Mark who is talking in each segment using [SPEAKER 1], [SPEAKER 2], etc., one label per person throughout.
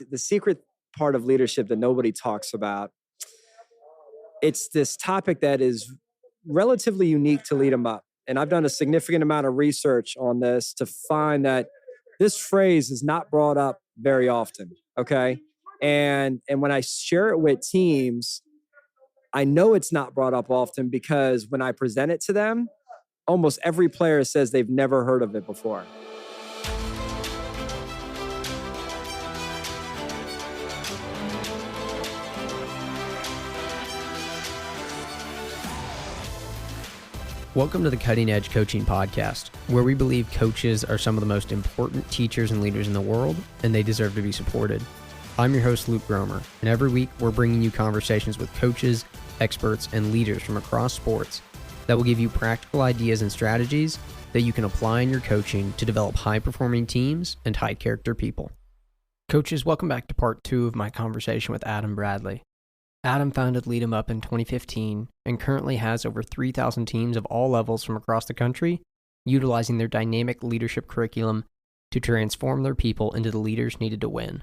[SPEAKER 1] the secret part of leadership that nobody talks about. It's this topic that is relatively unique to lead them up. And I've done a significant amount of research on this to find that this phrase is not brought up very often. Okay. And when I share it with teams, I know it's not brought up often because when I present it to them, almost every player says they've never heard of it before.
[SPEAKER 2] Welcome to the Cutting Edge Coaching Podcast, where we believe coaches are some of the most important teachers and leaders in the world, and they deserve to be supported. I'm your host, Luke Gromer, and every week we're bringing you conversations with coaches, experts, and leaders from across sports that will give you practical ideas and strategies that you can apply in your coaching to develop high-performing teams and high-character people. Coaches, welcome back to part 2 of my conversation with Adam Bradley. Adam founded Lead 'em Up in 2015 and currently has over 3,000 teams of all levels from across the country utilizing their dynamic leadership curriculum to transform their people into the leaders needed to win.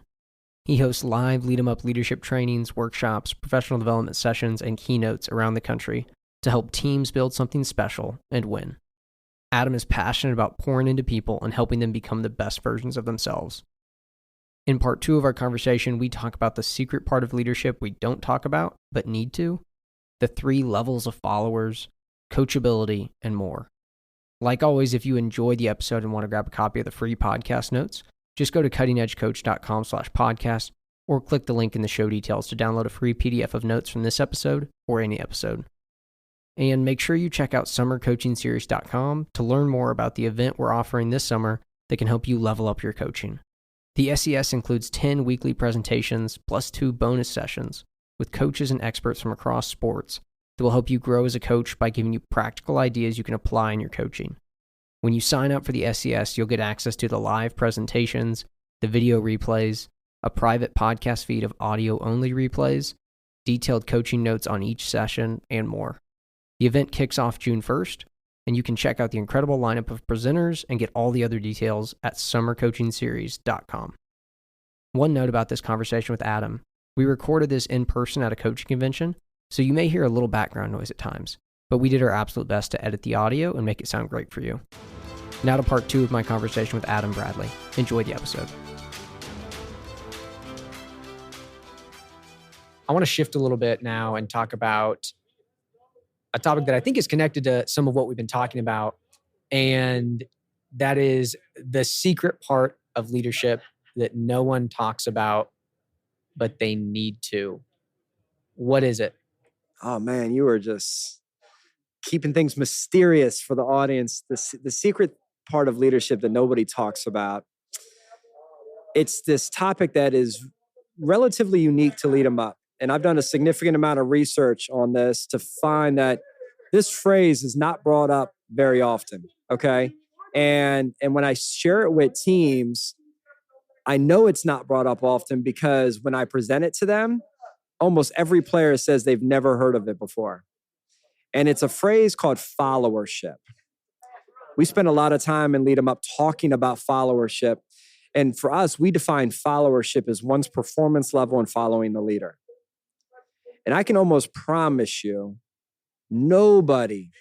[SPEAKER 2] He hosts live Lead 'em Up leadership trainings, workshops, professional development sessions, and keynotes around the country to help teams build something special and win. Adam is passionate about pouring into people and helping them become the best versions of themselves. In part 2 of our conversation, we talk about the secret part of leadership we don't talk about, but need to, the 3 levels of followers, coachability, and more. Like always, if you enjoyed the episode and want to grab a copy of the free podcast notes, just go to cuttingedgecoach.com/podcast or click the link in the show details to download a free PDF of notes from this episode or any episode. And make sure you check out summercoachingseries.com to learn more about the event we're offering this summer that can help you level up your coaching. The SES includes 10 weekly presentations plus 2 bonus sessions with coaches and experts from across sports that will help you grow as a coach by giving you practical ideas you can apply in your coaching. When you sign up for the SES, you'll get access to the live presentations, the video replays, a private podcast feed of audio-only replays, detailed coaching notes on each session, and more. The event kicks off June 1st, and you can check out the incredible lineup of presenters and get all the other details at summercoachingseries.com. One note about this conversation with Adam. We recorded this in person at a coaching convention, so you may hear a little background noise at times, but we did our absolute best to edit the audio and make it sound great for you. Now to part 2 of my conversation with Adam Bradley. Enjoy the episode. I want to shift a little bit now and talk about a topic that I think is connected to some of what we've been talking about, and that is the secret part of leadership that no one talks about, but they need to. What is it?
[SPEAKER 1] Oh man, you are just keeping things mysterious for the audience. The secret part of leadership that nobody talks about. It's this topic that is relatively unique to Lead 'em Up. And I've done a significant amount of research on this to find that this phrase is not brought up very often, okay? And when I share it with teams, I know it's not brought up often because when I present it to them, almost every player says they've never heard of it before. And it's a phrase called followership. We spend a lot of time in Lead 'em Up talking about followership. And for us, we define followership as one's performance level in following the leader. And I can almost promise you, nobody,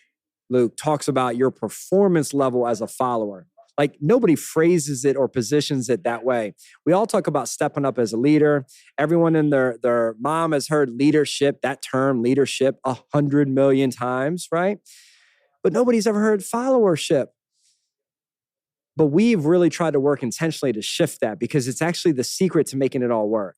[SPEAKER 1] Luke, talks about your performance level as a follower. Like nobody phrases it or positions it that way. We all talk about stepping up as a leader. Everyone in their mom has heard leadership, that term leadership, 100 million times, right? But nobody's ever heard followership. But we've really tried to work intentionally to shift that because it's actually the secret to making it all work.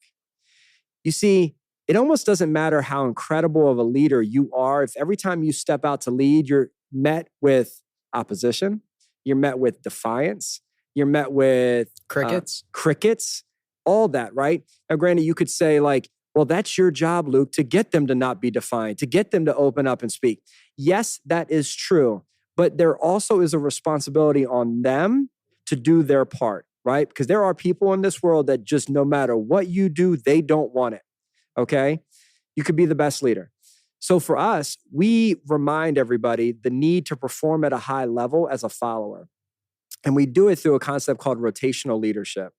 [SPEAKER 1] You see, it almost doesn't matter how incredible of a leader you are. If every time you step out to lead, you're met with opposition, you're met with defiance, you're met with crickets, all that, right? Now, granted, you could say like, well, that's your job, Luke, to get them to not be defiant, to get them to open up and speak. Yes, that is true. But there also is a responsibility on them to do their part, right? Because there are people in this world that just no matter what you do, they don't want it. Okay? You could be the best leader. So for us, we remind everybody the need to perform at a high level as a follower. And we do it through a concept called rotational leadership.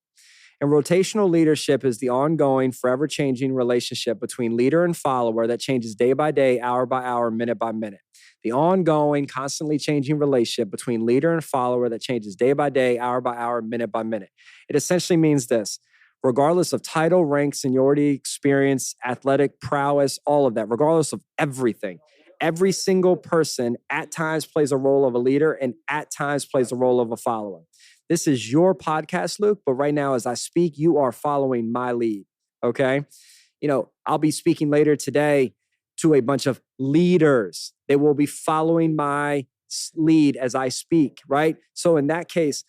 [SPEAKER 1] And rotational leadership is the ongoing, forever changing relationship between leader and follower that changes day by day, hour by hour, minute by minute. The ongoing, constantly changing relationship between leader and follower that changes day by day, hour by hour, minute by minute. It essentially means this: regardless of title, rank, seniority, experience, athletic prowess, all of that, regardless of everything, every single person at times plays a role of a leader and at times plays the role of a follower. This is your podcast, Luke, but right now as I speak, you are following my lead, okay? I'll be speaking later today to a bunch of leaders. They will be following my lead as I speak, right? So in that case,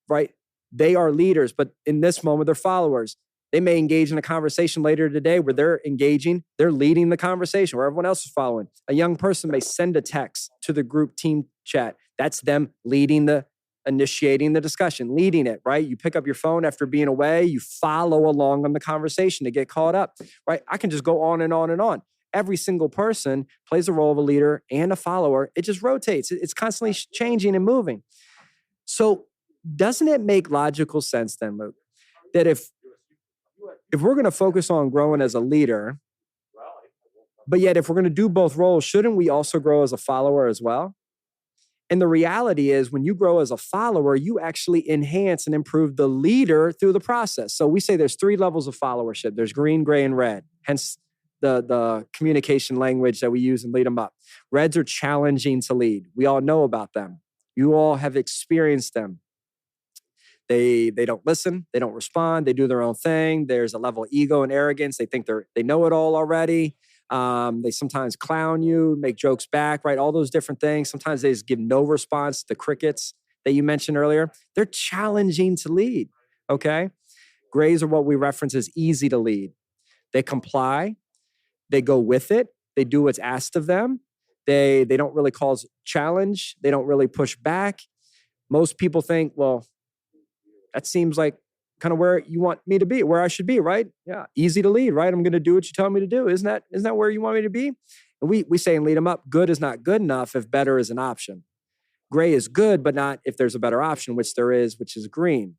[SPEAKER 1] right, they are leaders, but in this moment, they're followers. They may engage in a conversation later today where they're engaging, they're leading the conversation where everyone else is following. A young person may send a text to the group team chat. That's them initiating the discussion, leading it, right? You pick up your phone after being away, you follow along on the conversation to get caught up, right? I can just go on and on and on. Every single person plays the role of a leader and a follower. It just rotates. It's constantly changing and moving. So doesn't it make logical sense then, Luke, that if we're going to focus on growing as a leader, but yet if we're going to do both roles, shouldn't we also grow as a follower as well? And the reality is when you grow as a follower, you actually enhance and improve the leader through the process. So we say there's 3 levels of followership. There's green, gray, and red. Hence the communication language that we use and lead them up. Reds are challenging to lead. We all know about them. You all have experienced them. They don't listen. They don't respond. They do their own thing. There's a level of ego and arrogance. They think they know it all already. They sometimes clown you, make jokes back, right? All those different things. Sometimes they just give no response. The crickets that you mentioned earlier, they're challenging to lead, okay? Grays are what we reference as easy to lead. They comply. They go with it. They do what's asked of them. They don't really cause challenge. They don't really push back. Most people think, well, that seems like kind of where you want me to be, where I should be, right? Yeah, easy to lead, right? I'm going to do what you tell me to do. Isn't that where you want me to be? And we say and lead them up, good is not good enough if better is an option. Gray is good, but not if there's a better option, which there is, which is green.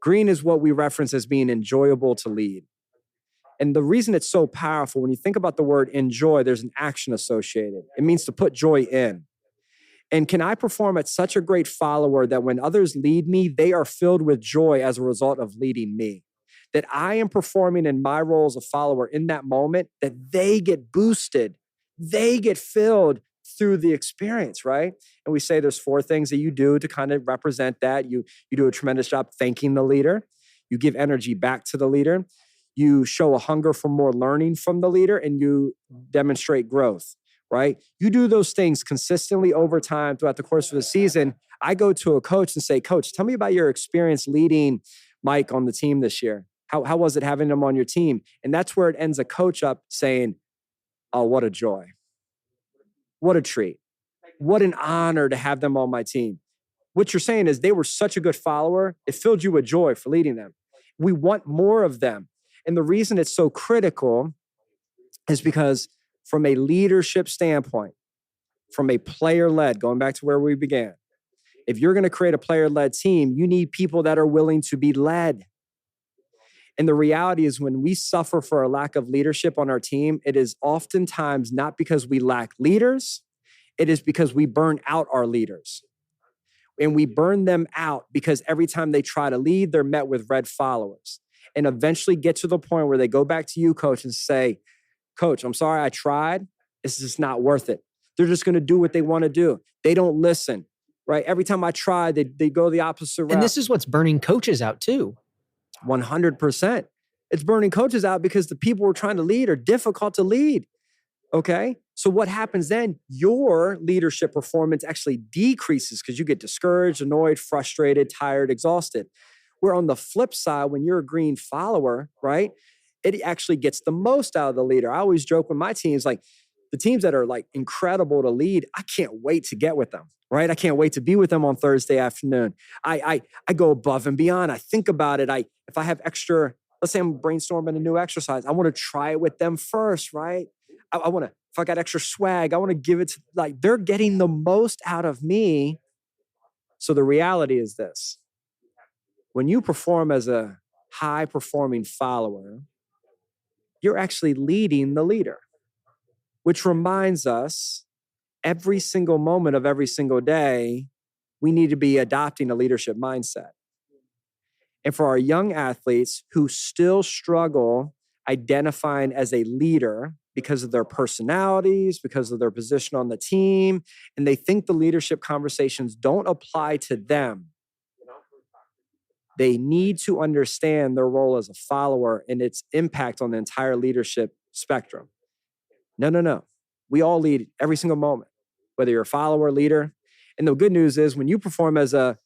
[SPEAKER 1] Green is what we reference as being enjoyable to lead. And the reason it's so powerful, when you think about the word enjoy, there's an action associated. It means to put joy in. And can I perform as such a great follower that when others lead me, they are filled with joy as a result of leading me? That I am performing in my role as a follower in that moment, that they get boosted, they get filled through the experience, right? And we say there's 4 things that you do to kind of represent that. You do a tremendous job thanking the leader. You give energy back to the leader. You show a hunger for more learning from the leader, and you demonstrate growth. Right? You do those things consistently over time throughout the course of the season. I go to a coach and say, Coach, tell me about your experience leading Mike on the team this year. How was it having him on your team? And that's where it ends a coach up saying, oh, what a joy. What a treat. What an honor to have them on my team. What you're saying is they were such a good follower. It filled you with joy for leading them. We want more of them. And the reason it's so critical is because from a leadership standpoint, from a player-led, going back to where we began, if you're going to create a player-led team, you need people that are willing to be led. And the reality is when we suffer for a lack of leadership on our team, it is oftentimes not because we lack leaders, it is because we burn out our leaders. And we burn them out because every time they try to lead, they're met with red followers. And eventually get to the point where they go back to you, coach, and say, Coach, I'm sorry I tried. It's just not worth it. They're just going to do what they want to do. They don't listen, right? Every time I try, they go the opposite route.
[SPEAKER 2] And this is what's burning coaches out too.
[SPEAKER 1] 100%. It's burning coaches out because the people we're trying to lead are difficult to lead, okay? So what happens then? Your leadership performance actually decreases because you get discouraged, annoyed, frustrated, tired, exhausted. Where on the flip side, when you're a green follower, right? It actually gets the most out of the leader. I always joke with my teams, like the teams that are like incredible to lead, I can't wait to get with them, right? I can't wait to be with them on Thursday afternoon. I go above and beyond. I think about it. If I have extra, let's say I'm brainstorming a new exercise, I want to try it with them first, right? I want to, if I got extra swag, I want to give it to, like, they're getting the most out of me. So the reality is this: when you perform as a high-performing follower, you're actually leading the leader, which reminds us every single moment of every single day, we need to be adopting a leadership mindset. And for our young athletes who still struggle identifying as a leader because of their personalities, because of their position on the team, and they think the leadership conversations don't apply to them, they need to understand their role as a follower and its impact on the entire leadership spectrum. No. We all lead every single moment, whether you're a follower, leader. And the good news is when you perform as a,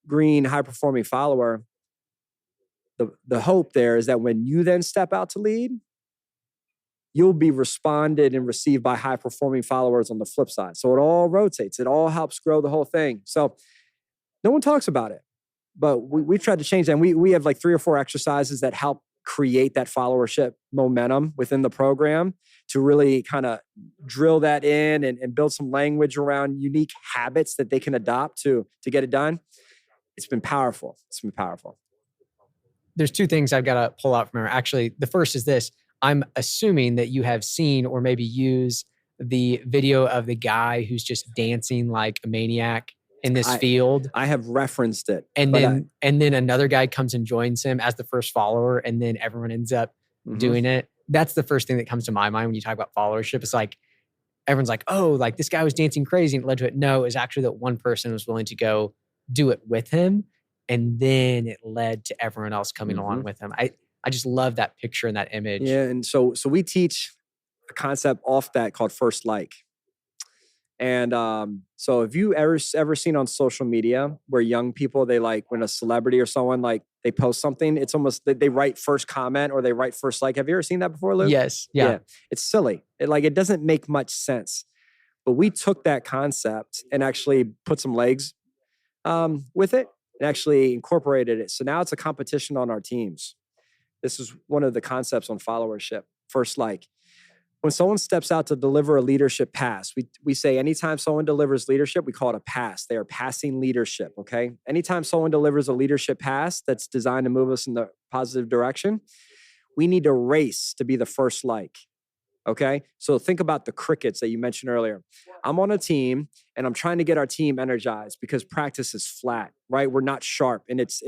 [SPEAKER 1] green, high-performing follower, the hope there is that when you then step out to lead, you'll be responded and received by high-performing followers on the flip side. So it all rotates. It all helps grow the whole thing. So no one talks about it, but we tried to change that. And we have like 3 or 4 exercises that help create that followership momentum within the program to really kind of drill that in and build some language around unique habits that they can adopt to get it done. It's been powerful.
[SPEAKER 2] There's 2 things I've got to pull out from here. Actually, the first is this. I'm assuming that you have seen or maybe used the video of the guy who's just dancing like a maniac in this field.
[SPEAKER 1] I have referenced it.
[SPEAKER 2] And then another guy comes and joins him as the first follower, and then everyone ends up doing it. That's the first thing that comes to my mind when you talk about followership. It's like, everyone's like, oh, like this guy was dancing crazy and it led to it. No, it's actually that one person was willing to go do it with him. And then it led to everyone else coming along with him. I just love that picture and that image.
[SPEAKER 1] Yeah, and so we teach a concept off that called first like. And so have you ever seen on social media where young people, they like when a celebrity or someone like they post something, it's almost they write first comment or they write first like. Have you ever seen that before, Luke?
[SPEAKER 2] Yes. Yeah.
[SPEAKER 1] It's silly. It doesn't make much sense. But we took that concept and actually put some legs with it and actually incorporated it. So now it's a competition on our teams. This is one of the concepts on followership. First like. When someone steps out to deliver a leadership pass, we say anytime someone delivers leadership, we call it a pass. They are passing leadership, okay? Anytime someone delivers a leadership pass that's designed to move us in the positive direction, we need to race to be the first like, okay? So think about the crickets that you mentioned earlier. I'm on a team and I'm trying to get our team energized because practice is flat, right? We're not sharp and it's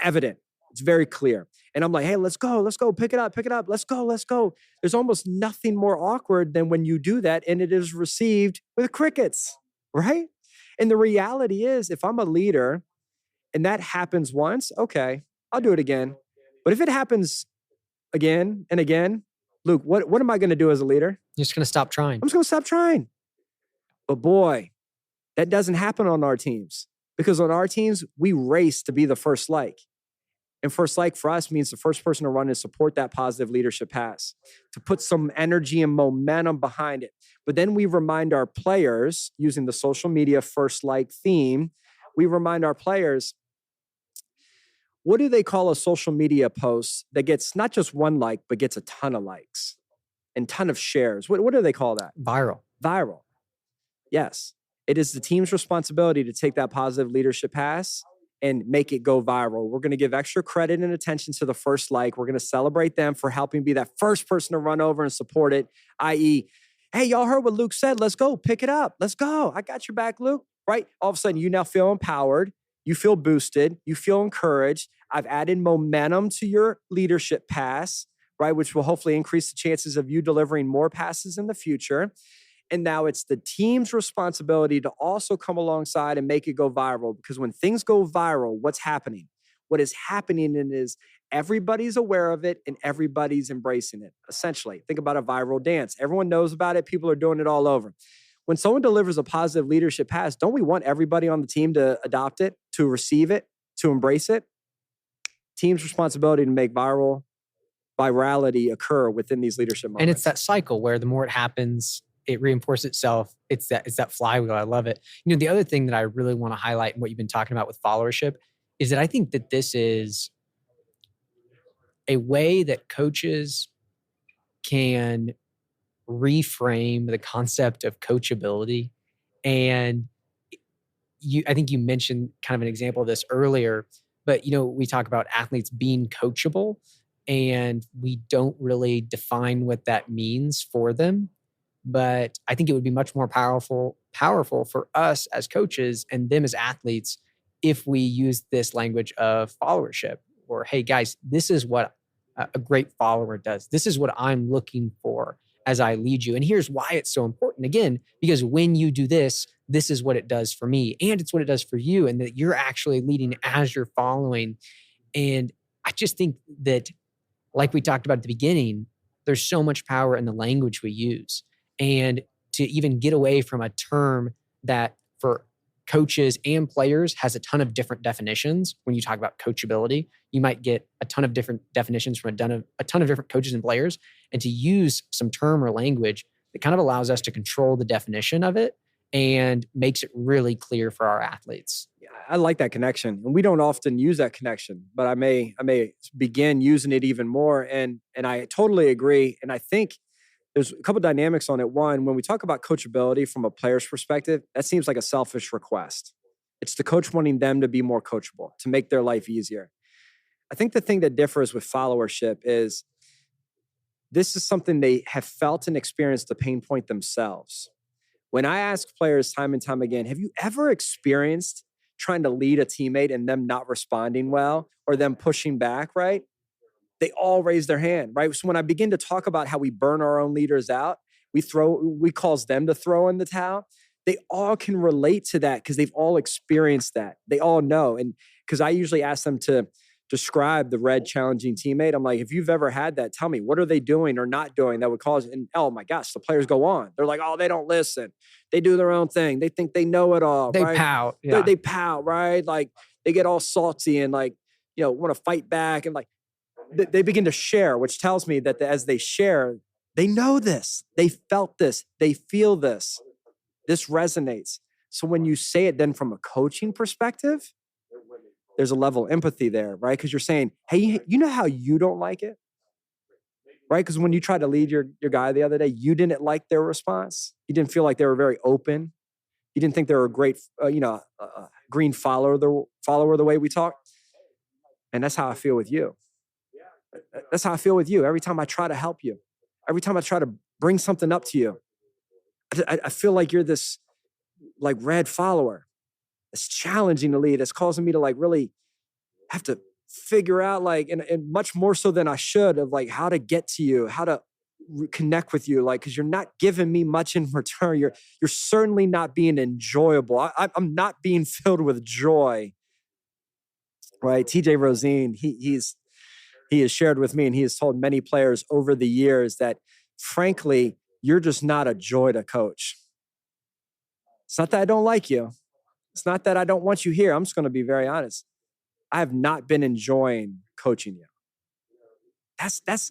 [SPEAKER 1] evident. It's very clear. And I'm like, hey, let's go, pick it up, let's go. There's almost nothing more awkward than when you do that and it is received with crickets, right? And the reality is, if I'm a leader and that happens once, okay, I'll do it again. But if it happens again and again, Luke, what am I going to do as a leader?
[SPEAKER 2] You're just going to stop trying.
[SPEAKER 1] I'm just going to stop trying. But boy, that doesn't happen on our teams because on our teams, we race to be the first like. And first like for us means the first person to run and support that positive leadership pass, to put some energy and momentum behind it. But then we remind our players, using the social media first like theme, we remind our players, what do they call a social media post that gets not just one like, but gets a ton of likes and ton of shares? What do they call that? Viral. Yes. It is the team's responsibility to take that positive leadership pass and make it go viral. We're going to give extra credit and attention to the first like. We're going to celebrate them for helping be that first person to run over and support it, i.e., hey, y'all heard what Luke said. Let's go. Pick it up. Let's go. I got your back, Luke. Right? All of a sudden, you now feel empowered. You feel boosted. You feel encouraged. I've added momentum to your leadership pass, right, which will hopefully increase the chances of you delivering more passes in the future. And now it's the team's responsibility to also come alongside and make it go viral. Because when things go viral, what's happening? What is happening is everybody's aware of it and everybody's embracing it. Essentially, think about a viral dance. Everyone knows about it. People are doing it all over. When someone delivers a positive leadership pass, don't we want everybody on the team to adopt it, to receive it, to embrace it? Team's responsibility to make virality occur within these leadership moments.
[SPEAKER 2] And it's that cycle where the more it happens, it reinforces itself. It's that flywheel. I love it. The other thing that I really want to highlight in what you've been talking about with followership is that I think that this is a way that coaches can reframe the concept of coachability. And I think you mentioned kind of an example of this earlier, But, we talk about athletes being coachable, and we don't really define what that means for them. But I think it would be much more powerful for us as coaches and them as athletes if we use this language of followership, or, hey guys, this is what a great follower does. This is what I'm looking for as I lead you. And here's why it's so important. Again, because when you do this, this is what it does for me, and it's what it does for you, and that you're actually leading as you're following. And I just think that, like we talked about at the beginning, there's so much power in the language we use. And to even get away from a term that for coaches and players has a ton of different definitions. When you talk about coachability, you might get a ton of different definitions from a ton of different coaches and players. And to use some term or language that kind of allows us to control the definition of it and makes it really clear for our athletes.
[SPEAKER 1] Yeah, I like that connection, and we don't often use that connection, but I may begin using it even more. And I totally agree. And I think there's a couple dynamics on it. One, when we talk about coachability from a player's perspective, that seems like a selfish request. It's the coach wanting them to be more coachable, to make their life easier. I think the thing that differs with followership is this is something they have felt and experienced the pain point themselves. When I ask players time and time again, have you ever experienced trying to lead a teammate and them not responding well or them pushing back, right? They all raise their hand, right? So when I begin to talk about how we burn our own leaders out, we cause them to throw in the towel. They all can relate to that because they've all experienced that. They all know. And because I usually ask them to describe the red challenging teammate. I'm like, if you've ever had that, tell me, what are they doing or not doing that would cause, and oh my gosh, the players go on. They're like, oh, they don't listen. They do their own thing. They think they know it all.
[SPEAKER 2] They
[SPEAKER 1] right?
[SPEAKER 2] pout. Yeah.
[SPEAKER 1] They pout, right? Like they get all salty and like, want to fight back. And like they begin to share, which tells me that as they share, they know this. They felt this. They feel this. This resonates. So when you say it then from a coaching perspective, there's a level of empathy there, right? Because you're saying, hey, you know how you don't like it? Right? Because when you tried to lead your guy the other day, you didn't like their response. You didn't feel like they were very open. You didn't think they were a great, green follower the way we talk. And that's how I feel with you. That's how I feel with you. Every time I try to help you, every time I try to bring something up to you, I feel like you're this like red follower. It's challenging to lead. It's causing me to like really have to figure out like, and much more so than I should, of like how to get to you, how to connect with you. Like, cause you're not giving me much in return. You're certainly not being enjoyable. I'm not being filled with joy. Right. TJ Rosine, he has shared with me, and he has told many players over the years that frankly, you're just not a joy to coach. It's not that I don't like you. It's not that I don't want you here. I'm just going to be very honest. I have not been enjoying coaching you. That's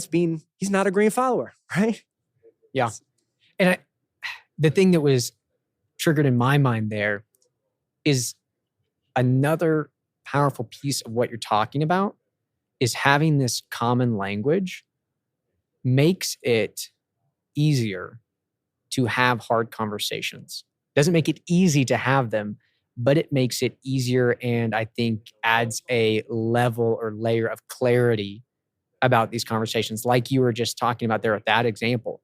[SPEAKER 1] being, he's not a green follower, right?
[SPEAKER 2] Yeah. And the thing that was triggered in my mind there is another powerful piece of what you're talking about is having this common language makes it easier to have hard conversations. Doesn't make it easy to have them, but it makes it easier, and I think adds a level or layer of clarity about these conversations. Like you were just talking about there with that example.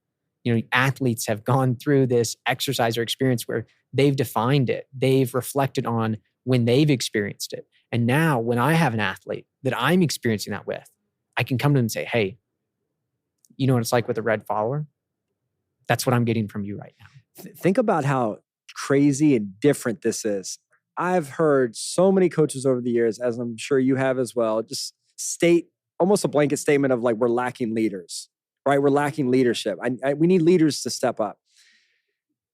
[SPEAKER 2] Athletes have gone through this exercise or experience where they've defined it. They've reflected on when they've experienced it. And now when I have an athlete that I'm experiencing that with, I can come to them and say, hey, you know what it's like with a red follower? That's what I'm getting from you right now.
[SPEAKER 1] Think about how crazy and different this is. I've heard so many coaches over the years, as I'm sure you have as well, just state almost a blanket statement of like, we're lacking leaders, right? We're lacking leadership. We need leaders to step up.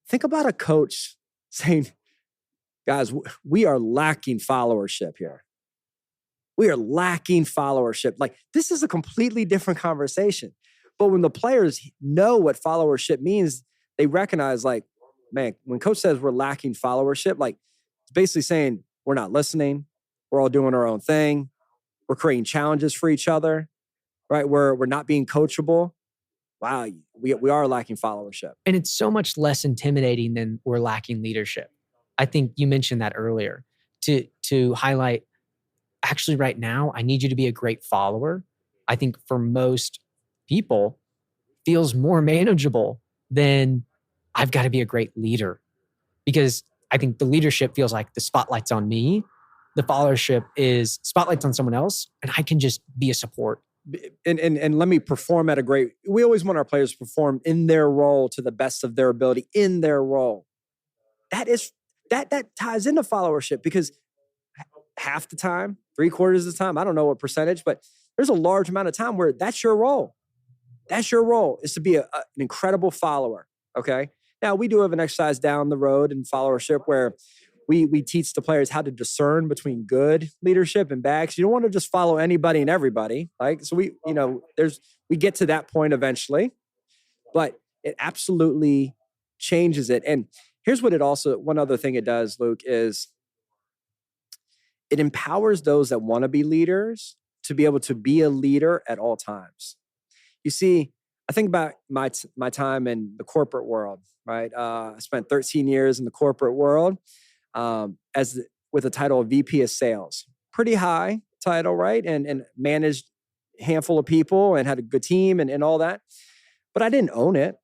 [SPEAKER 1] Think about a coach saying, guys, we are lacking followership here. We are lacking followership. Like, this is a completely different conversation. But when the players know what followership means, they recognize like, man, when coach says we're lacking followership, like it's basically saying we're not listening. We're all doing our own thing. We're creating challenges for each other, right? We're not being coachable. Wow, we are lacking followership.
[SPEAKER 2] And it's so much less intimidating than we're lacking leadership. I think you mentioned that earlier. To to highlight, actually right now, I need you to be a great follower, I think for most people feels more manageable than I've got to be a great leader. Because I think the leadership feels like the spotlight's on me. The followership is spotlight's on someone else, and I can just be a support.
[SPEAKER 1] And let me perform at a great, we always want our players to perform in their role to the best of their ability in their role. That ties into followership, because half the time, 3/4 of the time, I don't know what percentage, but there's a large amount of time where that's your role. That's your role, is to be an incredible follower. Okay. Now we do have an exercise down the road in followership where we teach the players how to discern between good leadership and bad. 'Cause you don't want to just follow anybody and everybody. Like, so we get to that point eventually, but it absolutely changes it. And here's what one other thing it does, Luke, is it empowers those that want to be leaders to be able to be a leader at all times. You see, I think about my time in the corporate world, right? I spent 13 years in the corporate world with the title of VP of Sales. Pretty high title, right? And managed a handful of people and had a good team and all that. But I didn't own it,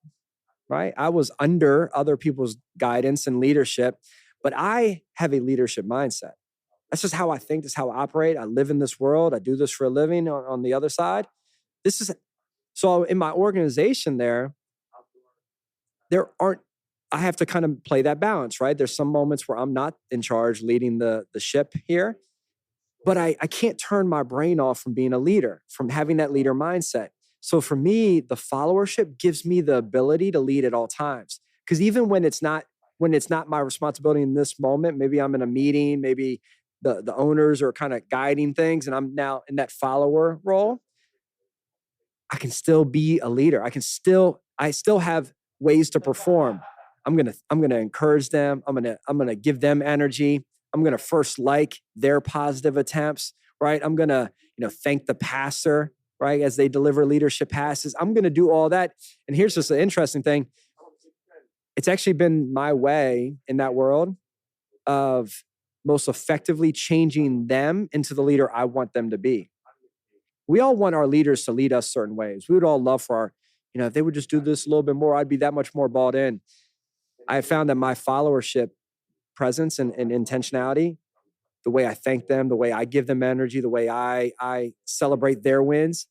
[SPEAKER 1] right? I was under other people's guidance and leadership, but I have a leadership mindset. That's just how I think. That's how I operate. I live in this world. I do this for a living on the other side. So in my organization I have to kind of play that balance, right? There's some moments where I'm not in charge leading the ship here, but I can't turn my brain off from being a leader, from having that leader mindset. So for me, the followership gives me the ability to lead at all times. Because even when it's not my responsibility in this moment, maybe I'm in a meeting, maybe the owners are kind of guiding things and I'm now in that follower role, I can still be a leader. I still have ways to perform. I'm gonna encourage them. I'm gonna give them energy. I'm gonna first like their positive attempts, right? I'm gonna thank the pastor, right, as they deliver leadership passes. I'm gonna do all that. And here's just an interesting thing. It's actually been my way in that world of most effectively changing them into the leader I want them to be. We all want our leaders to lead us certain ways. We would all love for if they would just do this a little bit more, I'd be that much more bought in. I found that my followership presence and intentionality, the way I thank them, the way I give them energy, the way I celebrate their wins,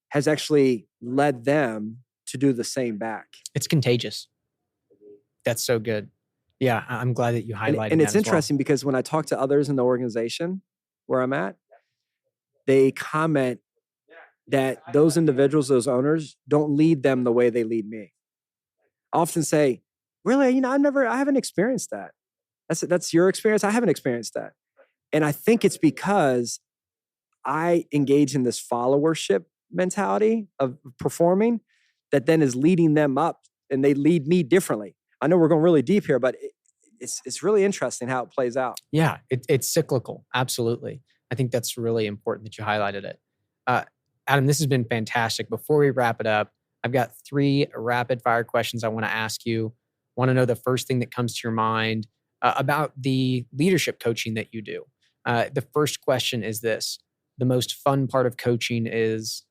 [SPEAKER 1] has actually led them to do the same back.
[SPEAKER 2] It's contagious. That's so good. Yeah, I'm glad that you highlighted that.
[SPEAKER 1] And it's interesting because when I talk to others in the organization where I'm at, they comment that those individuals, those owners, don't lead them the way they lead me. I often say, really, I haven't experienced that. That's your experience. I haven't experienced that. And I think it's because I engage in this followership mentality of performing that then is leading them up, and they lead me differently. I know we're going really deep here, but it's really interesting how it plays out.
[SPEAKER 2] Yeah, it's cyclical. Absolutely. I think that's really important that you highlighted it. Adam, this has been fantastic. Before we wrap it up, I've got 3 rapid fire questions I want to ask you. I want to know the first thing that comes to your mind about the leadership coaching that you do. The first question is this: the most fun part of coaching is?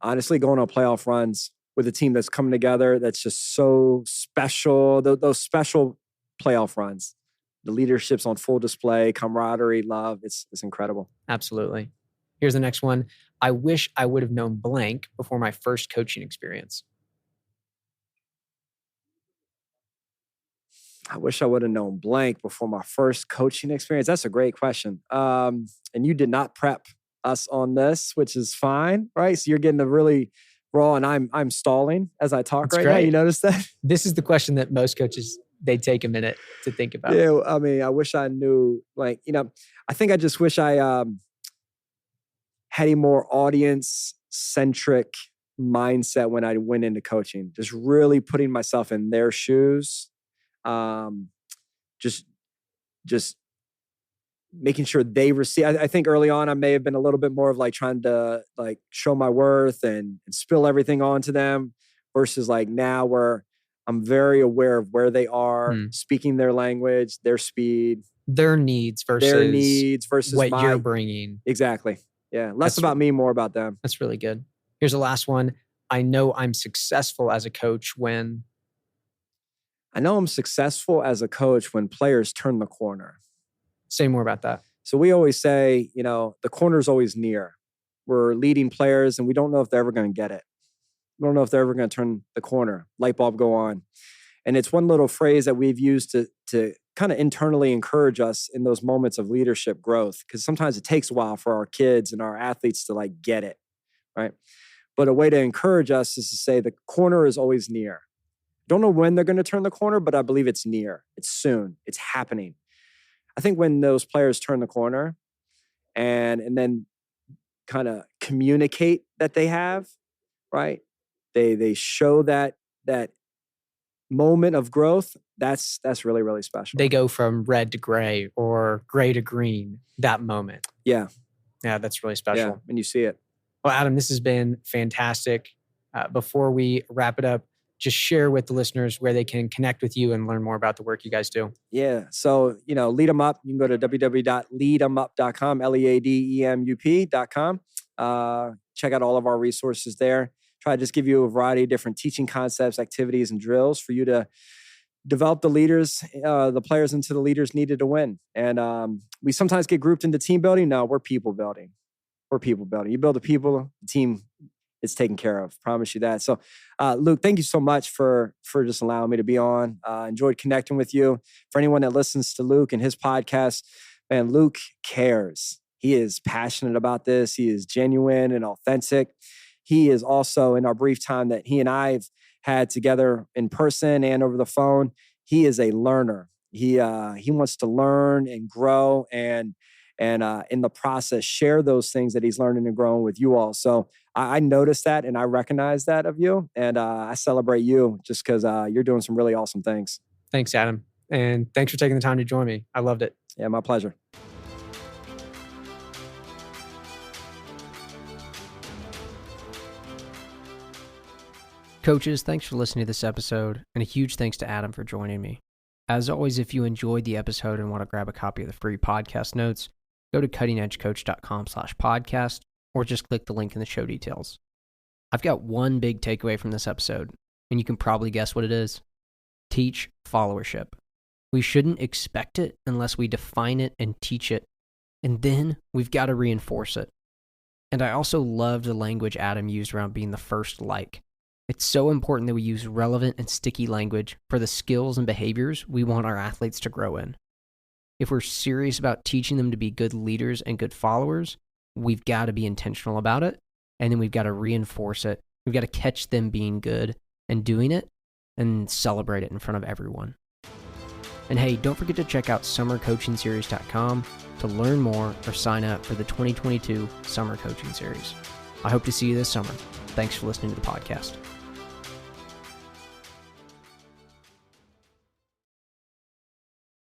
[SPEAKER 1] Honestly, going on playoff runs with a team that's coming together, that's just so special. Those special playoff runs, the leadership's on full display, camaraderie, love. It's incredible.
[SPEAKER 2] Absolutely. Here's the next one. I wish I would have known blank before my first coaching experience.
[SPEAKER 1] I wish I would have known blank before my first coaching experience. That's a great question. And you did not prep us on this, which is fine, right? So you're getting a really raw, and I'm stalling as I talk. That's right now. You notice that? This
[SPEAKER 2] is the question that most coaches, they take a minute to think about.
[SPEAKER 1] Yeah, I mean, I wish I knew, I think I just wish I had a more audience-centric mindset when I went into coaching. Just really putting myself in their shoes. Just making sure they receive. I think early on I may have been a little bit more of trying to show my worth and spill everything onto them, versus now where I'm very aware of where they are, speaking their language, their speed,
[SPEAKER 2] their needs versus what
[SPEAKER 1] my,
[SPEAKER 2] you're bringing.
[SPEAKER 1] Exactly. Yeah. Less about me, more about them.
[SPEAKER 2] That's really good. Here's the last one. I know I'm successful as a coach when players turn the corner.
[SPEAKER 1] Say more about that. So we always say, the corner's always near. We're leading players and we don't know if they're ever going to get it. We don't know if they're ever going to turn the corner, light bulb go on. And it's one little phrase that we've used to kind of internally encourage us in those moments of leadership growth. Because sometimes it takes a while for our kids and our athletes to get it, right? But a way to encourage us is to say the corner is always near. Don't know when they're going to turn the corner, but I believe it's near. It's soon. It's happening. I think when those players turn the corner and then kind of communicate that they have, right? They show that moment of growth. That's really, really special.
[SPEAKER 2] They go from red to gray or gray to green, that moment.
[SPEAKER 1] Yeah.
[SPEAKER 2] Yeah, that's really special.
[SPEAKER 1] Yeah, and you see it.
[SPEAKER 2] Well, Adam, this has been fantastic. Before we wrap it up, just share with the listeners where they can connect with you and learn more about the work you guys do.
[SPEAKER 1] Yeah. So, Lead 'em Up. You can go to www.leademup.com, leademup.com. Check out all of our resources there. Try to just give you a variety of different teaching concepts, activities, and drills for you to develop the leaders, the players into the leaders needed to win. And we sometimes get grouped into team building. No, we're people building. You build the people, the team is taken care of. Promise you that. So, Luke, thank you so much for just allowing me to be on. Enjoyed connecting with you. For anyone that listens to Luke and his podcast, man, Luke cares. He is passionate about this. He is genuine and authentic. He is also, in our brief time that he and I have had together in person and over the phone, he is a learner. He wants to learn and grow and in the process, share those things that he's learning and growing with you all. So I noticed that and I recognize that of you. And I celebrate you just because you're doing some really awesome things.
[SPEAKER 2] Thanks, Adam. And thanks for taking the time to join me. I loved it.
[SPEAKER 1] Yeah, my pleasure.
[SPEAKER 2] Coaches, thanks for listening to this episode, and a huge thanks to Adam for joining me. As always, if you enjoyed the episode and want to grab a copy of the free podcast notes, go to cuttingedgecoach.com/podcast or just click the link in the show details. I've got one big takeaway from this episode, and you can probably guess what it is. Teach followership. We shouldn't expect it unless we define it and teach it, and then we've got to reinforce it. And I also loved the language Adam used around being the first like. It's so important that we use relevant and sticky language for the skills and behaviors we want our athletes to grow in. If we're serious about teaching them to be good leaders and good followers, we've got to be intentional about it, and then we've got to reinforce it. We've got to catch them being good and doing it and celebrate it in front of everyone. And hey, don't forget to check out summercoachingseries.com to learn more or sign up for the 2022 Summer Coaching Series. I hope to see you this summer. Thanks for listening to the podcast.